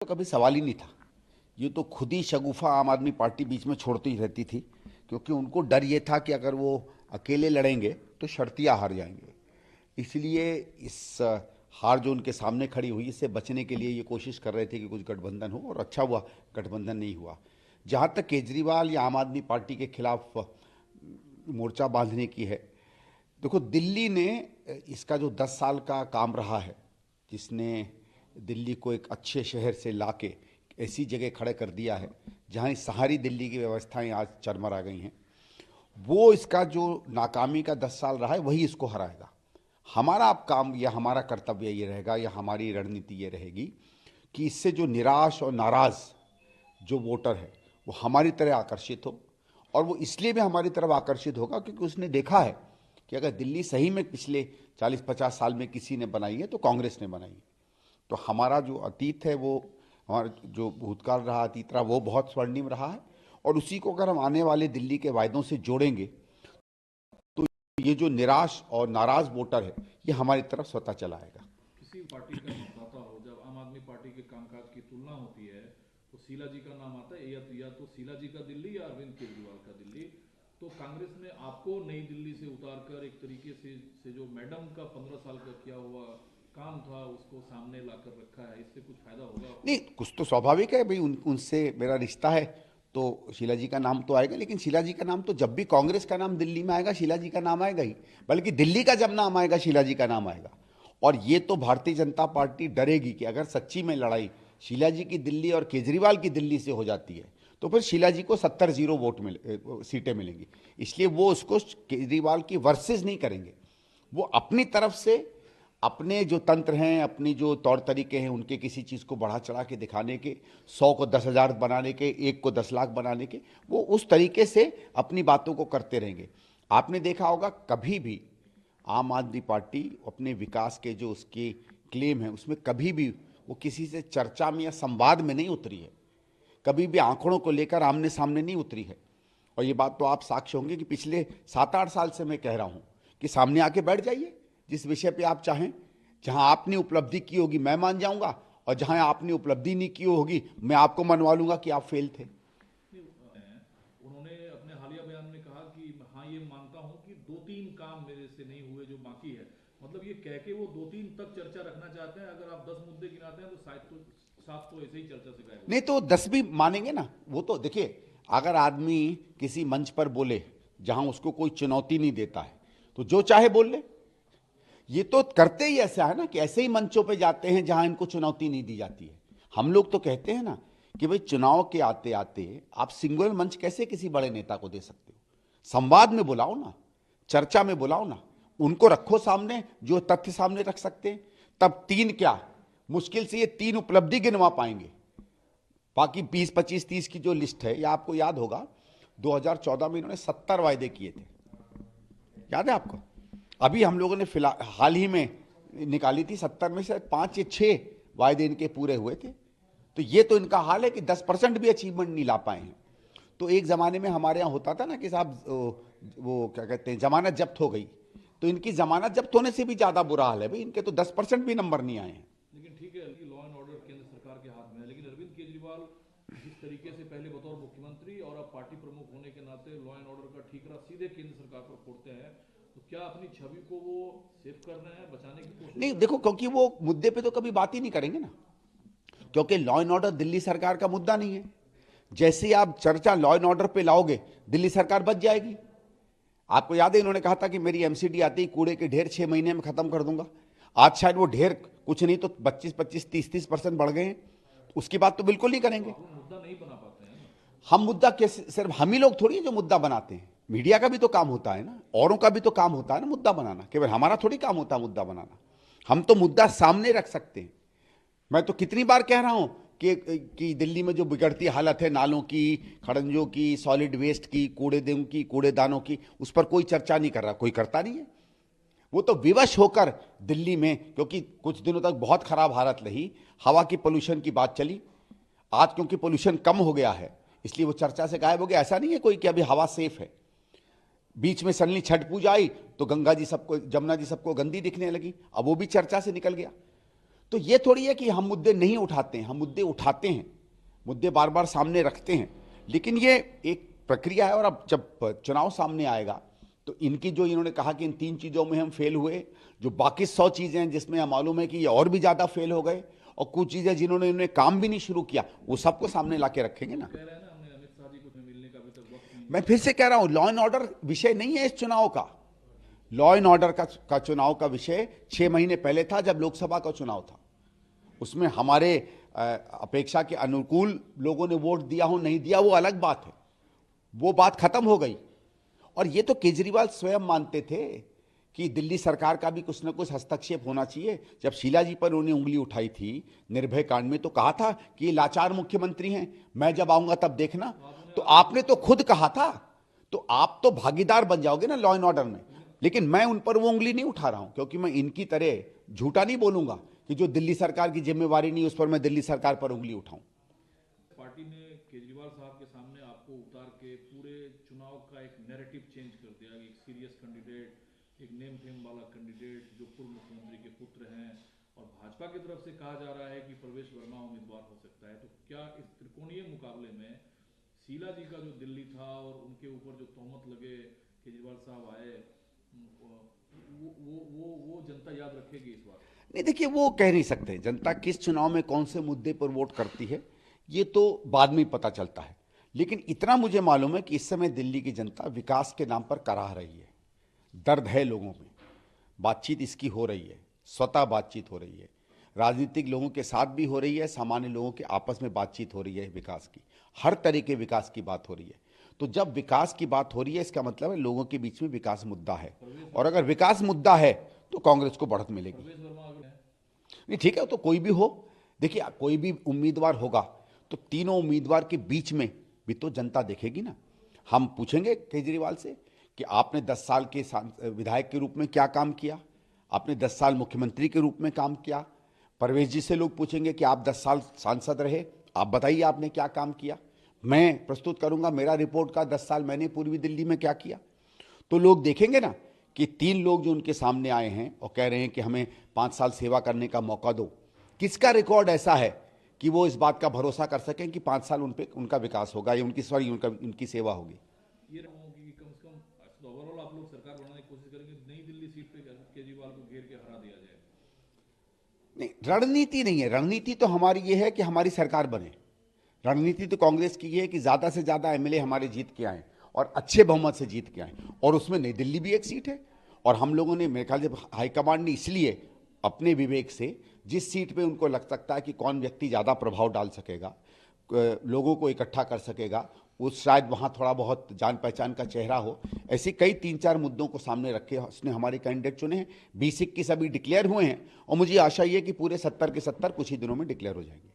तो कभी सवाल ही नहीं था। ये तो खुद ही शगुफा आम आदमी पार्टी बीच में छोड़ती ही रहती थी, क्योंकि उनको डर ये था कि अगर वो अकेले लड़ेंगे तो शर्तिया हार जाएंगे। इसलिए इस हार जो उनके सामने खड़ी हुई, इससे बचने के लिए ये कोशिश कर रहे थे कि कुछ गठबंधन हो, और अच्छा हुआ गठबंधन नहीं हुआ। जहाँ तक केजरीवाल या आम आदमी पार्टी के खिलाफ मोर्चा बांधने की है, देखो दिल्ली ने इसका जो 10 साल का काम रहा है, जिसने दिल्ली को एक अच्छे शहर से लाके ऐसी जगह खड़े कर दिया है जहाँ इस सारी दिल्ली की व्यवस्थाएं आज चरमरा गई हैं, वो इसका जो नाकामी का 10 साल रहा है वही इसको हराएगा। हमारा अब काम या हमारा कर्तव्य ये रहेगा या हमारी रणनीति ये रहेगी कि इससे जो निराश और नाराज़ जो वोटर है वो हमारी तरह आकर्षित हो। और वो इसलिए भी हमारी तरफ आकर्षित होगा क्योंकि उसने देखा है कि अगर दिल्ली सही में पिछले 40-50 साल में किसी ने बनाई है तो कांग्रेस ने बनाई है। तो हमारा जो अतीत है, वो हमारा जो भूतकाल रहा, अतीत रहा, वो बहुत स्वर्णिम रहा है। और उसी को अगर हम आने वाले दिल्ली के वायदों से जोड़ेंगे तो ये जो निराश और नाराज वोटर है ये हमारी तरफ स्वतः चला आएगा। किसी पार्टी का मतदाता हो, जब आम आदमी पार्टी के कामकाज की तुलना होती है तो शीला जी का नाम आता है, या तो शीला जी का दिल्ली या अरविंद केजरीवाल का दिल्ली। तो कांग्रेस ने आपको नई दिल्ली से उतारकर एक तरीके से जो मैडम का 15 साल का किया हुआ काम था उसको सामने लाकर रखा है, इससे कुछ फायदा होगा आपको? नहीं, कुछ तो स्वाभाविक है भाई, उनसे मेरा रिश्ता है तो शीला जी का नाम तो आएगा। लेकिन शीला जी का नाम तो जब भी कांग्रेस का नाम दिल्ली में आएगा शीला जी का नाम आएगा ही, बल्कि दिल्ली का जब नाम आएगा शीला जी का नाम आएगा। और ये तो भारतीय जनता पार्टी डरेगी कि अगर सच्ची में लड़ाई शीला जी की दिल्ली और केजरीवाल की दिल्ली से हो जाती है तो फिर शीला जी को 70-0 वोट सीटें मिलेंगी। इसलिए वो उसको केजरीवाल की वर्सेस नहीं करेंगे, वो अपनी तरफ से अपने जो तंत्र हैं, अपनी जो तौर तरीके हैं, उनके किसी चीज़ को बढ़ा चढ़ा के दिखाने के, 100 को 10,000 बनाने के, 1 को 10 लाख बनाने के, वो उस तरीके से अपनी बातों को करते रहेंगे। आपने देखा होगा कभी भी आम आदमी पार्टी अपने विकास के जो उसकी क्लेम है उसमें कभी भी वो किसी से चर्चा में या संवाद में नहीं उतरी है, कभी भी आंकड़ों को लेकर आमने सामने नहीं उतरी है। और ये बात तो आप साक्ष्य होंगे कि पिछले 7-8 साल से मैं कह रहा हूं कि सामने आके बैठ जाइए, जिस विषय पे आप चाहें। जहां आपने उपलब्धि की होगी मैं मान जाऊंगा, और जहां आपने उपलब्धि नहीं की होगी मैं आपको मनवा लूंगा कि आप फेल थे। उन्होंने अपने हालिया बयान में कहा कि हाँ, ये मानता हूं कि 2-3 काम मेरे से नहीं हुए जो बाकी है। मतलब ये कह के वो 2-3 तक चर्चा रखना चाहते हैं। अगर आप 10 मुद्दे गिनाते हैं तो शायद तो 7 तो ऐसे ही चर्चा से गायब नहीं हो तो 10 भी मानेंगे ना। वो तो देखिए, अगर आदमी किसी मंच पर बोले जहां उसको कोई चुनौती नहीं देता है तो जो चाहे बोल ले। ये तो करते ही ऐसा है ना कि ऐसे ही मंचों पे जाते हैं जहां इनको चुनौती नहीं दी जाती है। हम लोग तो कहते हैं ना कि भाई चुनाव के आते आते आप सिंगल मंच कैसे किसी बड़े नेता को दे सकते हो? संवाद में बुलाओ ना, चर्चा में बुलाओ ना, उनको रखो सामने जो तथ्य सामने रख सकते हैं। तब 3 क्या, मुश्किल से ये 3 उपलब्धि गिनवा पाएंगे। बाकी 20, 25, 30 की जो लिस्ट है, या आपको याद होगा 2014 में इन्होंने 70 वायदे किए थे, याद है आपको? अभी हम लोगों ने फिलहाल हाल ही में निकाली थी, 70 में से 5 या 6 वायदे इनके पूरे हुए थे। तो ये तो इनका हाल है कि 10% भी अचीवमेंट नहीं ला पाए हैं। तो एक ज़माने में हमारे यहाँ होता था ना कि साहब वो क्या कहते हैं, जमानत जब्त हो गई, तो इनकी जमानत जब्त होने से भी ज़्यादा बुरा हाल है भाई, इनके तो 10% भी नंबर नहीं आए हैं। लेकिन ठीक है, लॉ एंड ऑर्डर केंद्र सरकार के हाथ में है। लेकिन अरविंद केजरीवाल जिस तरीके से पहले बतौर मुख्यमंत्री और अब पार्टी प्रमुख होने के नाते लॉ एंड ऑर्डर का ठीकरा सीधे केंद्र सरकार पर फोड़ते हैं, तो क्या अपनी छवि को वो सेव कर रहे हैं, बचाने की कोशिश नहीं कर रहे देखो, हैं? क्योंकि वो मुद्दे पे तो कभी बात ही नहीं करेंगे ना, क्योंकि लॉ एंड ऑर्डर दिल्ली सरकार का मुद्दा नहीं है। जैसे ही आप चर्चा लॉ एंड ऑर्डर पे लाओगे दिल्ली सरकार बच जाएगी। आपको याद है इन्होंने कहा था कि मेरी एमसीडी आते ही कूड़े के ढेर 6 महीने में खत्म कर दूंगा। आज शायद वो ढेर कुछ नहीं तो 25-25, 30-30% बढ़ गए हैं। उसकी बात तो बिल्कुल नहीं करेंगे। वो मुद्दा नहीं बना पाते हैं ना। हम मुद्दा कैसे, सिर्फ हम ही लोग थोड़ी है जो मुद्दा बनाते हैं, मीडिया का भी तो काम होता है ना, औरों का भी तो काम होता है ना मुद्दा बनाना, केवल हमारा थोड़ी काम होता है मुद्दा बनाना। हम तो मुद्दा सामने रख सकते हैं। मैं तो कितनी बार कह रहा हूं कि दिल्ली में जो बिगड़ती हालत है नालों की, खड़ंजों की, सॉलिड वेस्ट की, कूड़ेदानों की, कूड़ेदानों की, उस पर कोई चर्चा नहीं कर रहा, कोई करता नहीं है। वो तो विवश होकर दिल्ली में, क्योंकि कुछ दिनों तक बहुत खराब हालत रही, हवा की पोल्यूशन की बात चली। आज क्योंकि पोल्यूशन कम हो गया है इसलिए वो चर्चा से गायब हो गया। ऐसा नहीं है कोई कि अभी हवा सेफ है। बीच में सडनली छठ पूजा आई तो गंगा जी सबको, जमुना जी सबको गंदी दिखने लगी, अब वो भी चर्चा से निकल गया। तो ये थोड़ी है कि हम मुद्दे नहीं उठाते हैं, हम मुद्दे उठाते हैं, मुद्दे बार बार सामने रखते हैं, लेकिन ये एक प्रक्रिया है। और अब जब चुनाव सामने आएगा तो इनकी जो इन्होंने कहा कि इन 3 चीज़ों में हम फेल हुए, जो बाकी 100 चीज़ें हैं जिसमें हम मालूम है कि ये और भी ज़्यादा फेल हो गए, और कुछ चीज़ें जिन्होंने इन्होंने काम भी नहीं शुरू किया, वो सबको सामने ला के रखेंगे ना। कह रहे हैं ना, हमने अमित शाह जी को मिलने का अभी तक वक्त नहीं। मैं फिर से कह रहा हूं, लॉ एंड ऑर्डर विषय नहीं है इस चुनाव का। लॉ एंड ऑर्डर का चुनाव का विषय 6 महीने पहले था, जब लोकसभा का चुनाव था। उसमें हमारे अपेक्षा के अनुकूल लोगों ने वोट दिया हो नहीं दिया वो अलग बात है, वो बात खत्म हो गई। और ये तो केजरीवाल स्वयं मानते थे कि दिल्ली सरकार का भी कुछ ना कुछ हस्तक्षेप होना चाहिए। जब शीला जी पर उन्होंने उंगली उठाई थी निर्भय कांड में, तो कहा था कि ये लाचार मुख्यमंत्री हैं, मैं जब आऊंगा तब देखना। तो आपने तो खुद कहा था, तो आप तो भागीदार बन जाओगे ना लॉ एंड ऑर्डर में। लेकिन मैं उन पर वो उंगली नहीं उठा रहा हूं, क्योंकि मैं इनकी तरह झूठा नहीं बोलूंगा कि जो दिल्ली सरकार की जिम्मेवारी नहीं उस पर मैं दिल्ली सरकार पर उंगली उठाऊं। पार्टी ने केजरीवाल साहब के सामने आपको उतार के पूरे चुनाव का एक नैरेटिव चेंज कर दिया, एक सीरियस कैंडिडेट, एक नेम फेम वाला कैंडिडेट जो पूर्व मुख्यमंत्री के पुत्र हैं, और भाजपा की तरफ से कहा जा रहा है कि प्रवेश वर्मा उम्मीदवार हो सकता है। तो क्या इस त्रिकोणीय मुकाबले में शीला जी का जो दिल्ली था और उनके ऊपर जो तोहमत लगे, केजरीवाल साहब आए, वो जनता याद रखेगी इस बार? नहीं, देखिए, वो कह नहीं सकते जनता किस चुनाव में कौन से मुद्दे पर वोट करती है, ये तो बाद में पता चलता है। लेकिन इतना मुझे मालूम है कि इस समय दिल्ली की जनता विकास के नाम पर कराह रही है। दर्द है लोगों में, बातचीत इसकी हो रही है, स्वतः बातचीत हो रही है, राजनीतिक लोगों के साथ भी हो रही है, सामान्य लोगों के आपस में बातचीत हो रही है, विकास की, हर तरह के विकास की बात हो रही है। तो जब विकास की बात हो रही है, इसका मतलब है लोगों के बीच में विकास मुद्दा है, और अगर विकास मुद्दा है तो कांग्रेस को बढ़त मिलेगी। प्रवेश वर्मा अगर है नहीं, ठीक है, तो कोई भी हो। देखिए, कोई भी उम्मीदवार होगा तो तीनों उम्मीदवार के बीच में भी तो जनता देखेगी ना। हम पूछेंगे केजरीवाल से कि आपने 10 साल के विधायक के रूप में क्या काम किया, आपने 10 साल मुख्यमंत्री के रूप में काम किया। परवेश जी से लोग पूछेंगे कि आप 10 साल सांसद रहे, आप बताइए आपने क्या काम किया। मैं प्रस्तुत करूंगा मेरा रिपोर्ट का 10 साल मैंने पूर्वी दिल्ली में क्या किया। तो लोग देखेंगे ना कि 3 लोग जो उनके सामने आए हैं और कह रहे हैं कि हमें 5 साल सेवा करने का मौका दो, किसका रिकॉर्ड ऐसा है कि वो इस बात का भरोसा कर सकें कि 5 साल उनका विकास होगा या उनकी सेवा होगी। ये रहूंगी कि कम से कम ओवरऑल आप लोग सरकार बनाने की कोशिश करेंगे, नई दिल्ली सीट पे केजरीवाल को घेर के हरा दिया जाए? नहीं, रणनीति नहीं है। रणनीति तो हमारी ये है कि हमारी सरकार बने। रणनीति तो कांग्रेस की ये है कि ज़्यादा से ज़्यादा एमएलए हमारे जीत के आए और अच्छे बहुमत से जीत के आए, और उसमें नई दिल्ली भी एक सीट है। और हम लोगों ने, मेरे ख्याल से हाईकमांड ने इसलिए अपने विवेक से जिस सीट पे उनको लग सकता है कि कौन व्यक्ति ज़्यादा प्रभाव डाल सकेगा, लोगों को इकट्ठा कर सकेगा, उस शायद वहाँ थोड़ा बहुत जान पहचान का चेहरा हो, ऐसे कई 3-4 मुद्दों को सामने रखे उसने हमारे कैंडिडेट चुने हैं। 20-21 अभी डिक्लेयर हुए हैं, और मुझे आशा ये है कि पूरे 70 के 70 कुछ ही दिनों में डिक्लेयर हो जाएंगे।